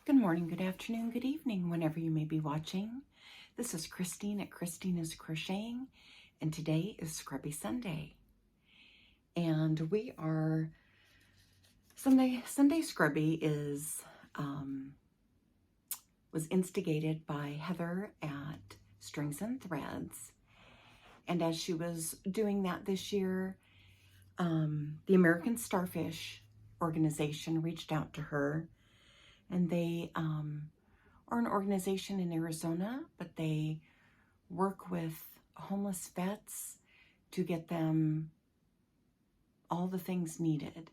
Good morning, good afternoon, good evening, whenever you may be watching. This is Christine at Christina's Crocheting, and today is Scrubby Sunday. And we are, Sunday Scrubby is, was instigated by Heather at Strings and Threads. And as she was doing that this year, the American Starfish organization reached out to her. And they are an organization in Arizona, but they work with homeless vets to get them all the things needed.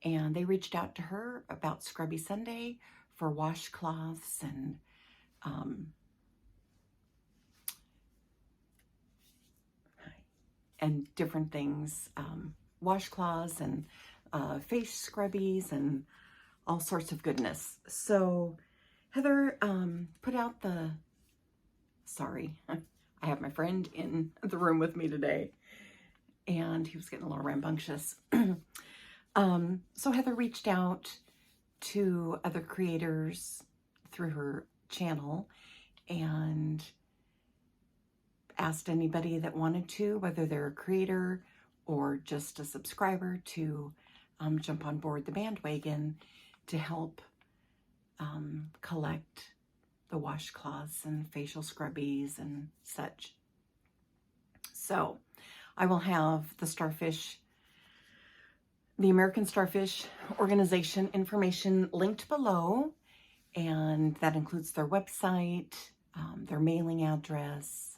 And they reached out to her about Scrubby Sunday for washcloths and different things, washcloths and face scrubbies and all sorts of goodness. So Heather put out the, sorry, I have my friend in the room with me today, and he was getting a little rambunctious. So Heather reached out to other creators through her channel and asked anybody that wanted to, whether they're a creator or just a subscriber, to jump on board the bandwagon to help collect the washcloths and facial scrubbies and such. So I will have the Starfish, the American Starfish organization information linked below, and that includes their website, their mailing address.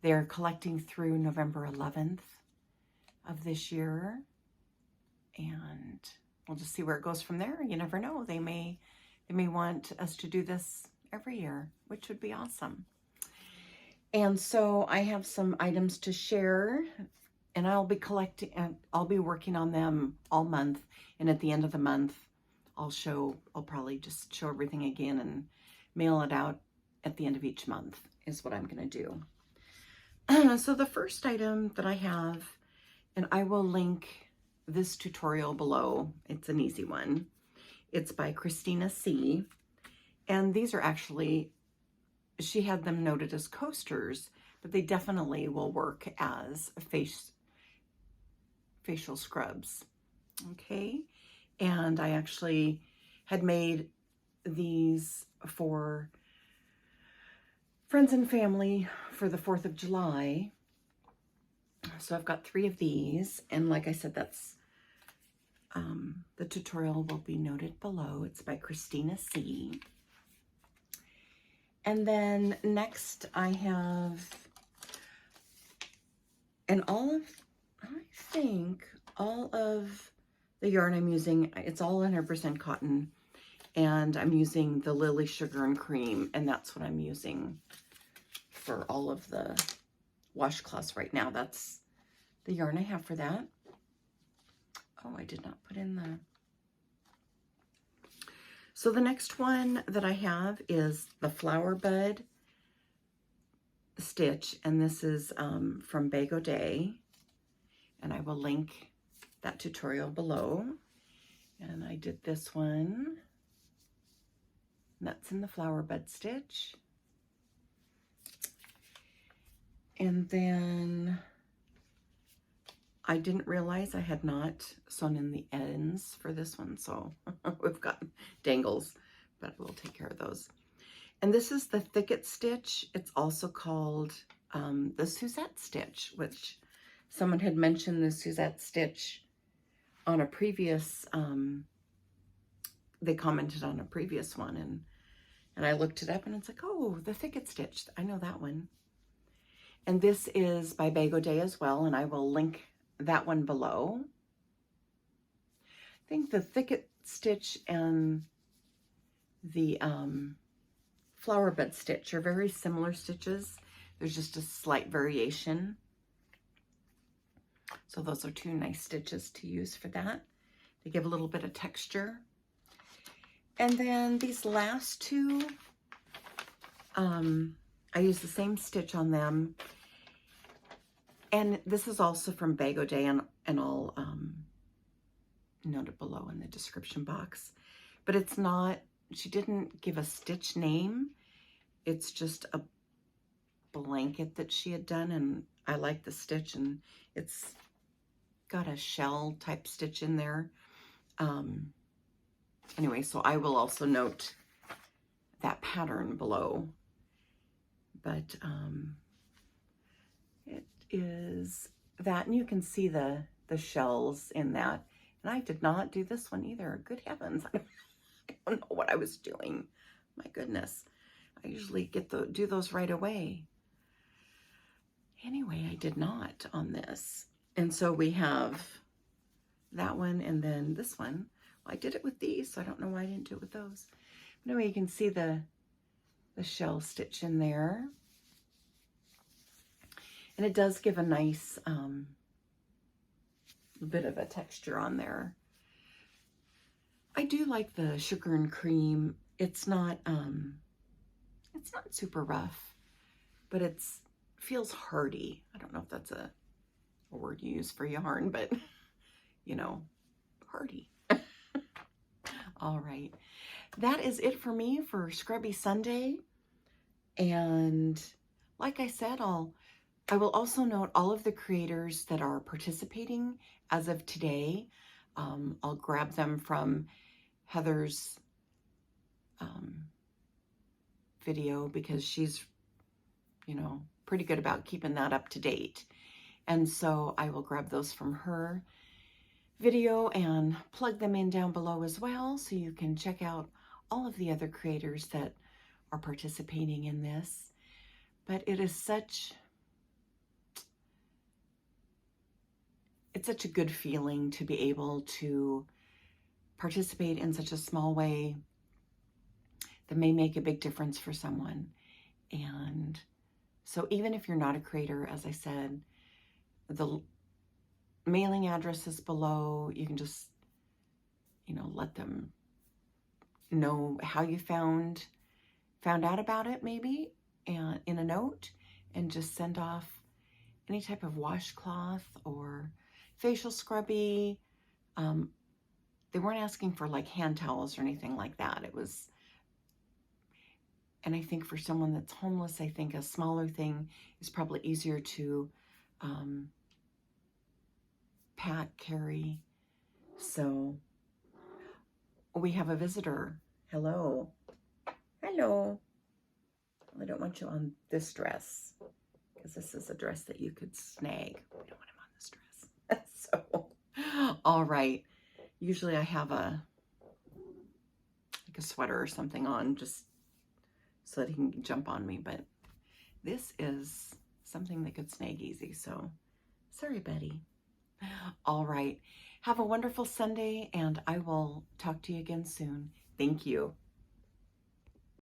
They're collecting through November 11th of this year, and we'll just see where it goes from there. You never know. They may want us to do this every year, which would be awesome. And so I have some items to share, and I'll be working on them all month. And at the end of the month, I'll probably just show everything again and mail it out at the end of each month is what I'm going to do. So the first item that I have, and I will link this tutorial below. It's an easy one. It's by Christina C. And these are actually, she had them noted as coasters, but they definitely will work as facial scrubs. Okay. And I actually had made these for friends and family for the 4th of July. So I've got 3 of these. And like I said, that's the tutorial will be noted below. It's by Christina C. And then next I have, and I think all of the yarn I'm using, it's all 100% cotton, and I'm using the Lily Sugar and Cream, and that's what I'm using for all of the washcloths right now. That's the yarn I have for that. Oh, I did not put in the... So the next one that I have is the Flower Bud stitch, and this is from Bago Day, and I will link that tutorial below. And I did this one. That's in the Flower Bud stitch. And then I didn't realize I had not sewn in the ends for this one, so we've got dangles, but we'll take care of those. And this is the Thicket stitch. It's also called the Suzette stitch, which someone had mentioned the Suzette stitch on a previous, they commented on a previous one, and I looked it up, and it's like, oh, the Thicket stitch. I know that one. And this is by Bago Day as well, and I will link that one below. I think the Thicket stitch and the Flower Bud stitch are very similar stitches. There's just a slight variation. So those are 2 nice stitches to use for that. They give a little bit of texture. And then these last 2, I use the same stitch on them. And this is also from Bago Day, and I'll note it below in the description box. But it's not she didn't give a stitch name. It's just a blanket that she had done, and I like the stitch, and it's got a shell type stitch in there. Anyway, so I will also note that pattern below, but it is that, and you can see the shells in that. And I did not do this one either. Good heavens, I don't know what I was doing. My goodness, I usually do those right away. Anyway, I did not on this. And so we have that one, and then this one. Well, I did it with these, so I don't know why I didn't do it with those. But anyway, you can see the shell stitch in there. And it does give a nice bit of a texture on there. I do like the sugar and cream. It's not super rough, but it's feels hardy. I don't know if that's a word you use for yarn, but you know, hardy. All right, that is it for me for Scrubby Sunday. And like I said, I will also note all of the creators that are participating as of today. I'll grab them from Heather's video, because she's, you know, pretty good about keeping that up to date. And so I will grab those from her video and plug them in down below as well, so you can check out all of the other creators that are participating in this. But it is such a good feeling to be able to participate in such a small way that may make a big difference for someone. And so even if you're not a creator, as I said, the mailing address is below. You can just, you know, let them know how you found out about it, maybe, and in a note, and just send off any type of washcloth or facial scrubby. They weren't asking for like hand towels or anything like that. It was, and I think for someone that's homeless, I think a smaller thing is probably easier to pack, carry. So we have a visitor. Hello. Hello. I don't want you on this dress, because this is a dress that you could snag. We don't want him on this dress. So, all right. Usually I have like a sweater or something on, just so that he can jump on me, but this is something that could snag easy. So sorry, Betty. All right. Have a wonderful Sunday, and I will talk to you again soon. Thank you.